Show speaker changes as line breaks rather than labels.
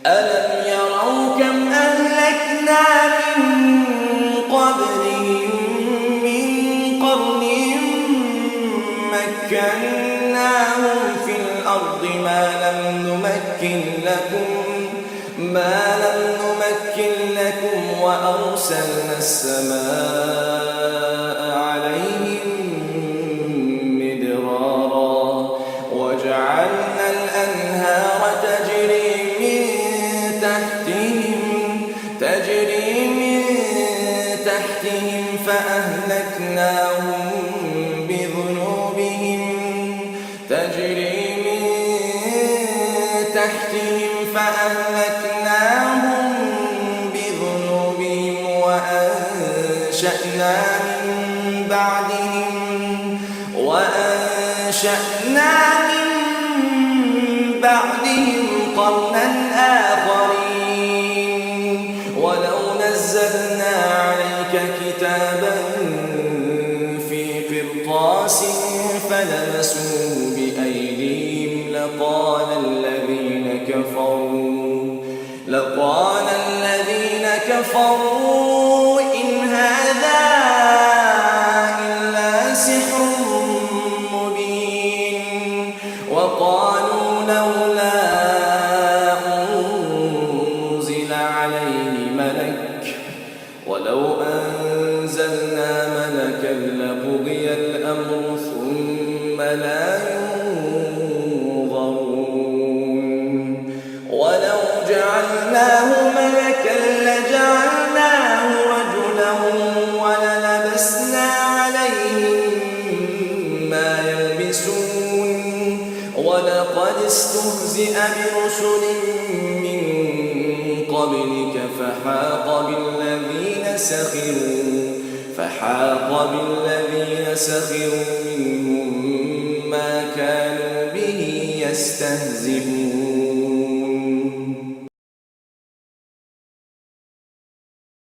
ألم يروا كم أهلكنا من قبلهم من قرن مكناهم في الأرض ما لم نمكن لكم وأرسلنا السماء عليهم مدرارا وجعلنا الأنهار تجري من تحتهم فأهلكناهم بذنوبهم وأنشأنا من بعدهم قرنا آخرين ولو نزلنا عليك كتابا في قرطاس فلمسوه بأيديهم لقال الذين كفروا إن هذا إلا سحر مبين وقالوا لولا أنزل عليه ملك ولو أنزلنا ملكا لقضي الأمر ثم لا ينظرون ولو جعلناه ملكا لجعلناه رجلا وللبسنا عليهم ما يلبسون ولقد استهزئ برسل من قبلك فحاق بالذين سخروا منهم ما كانوا به يستهزئون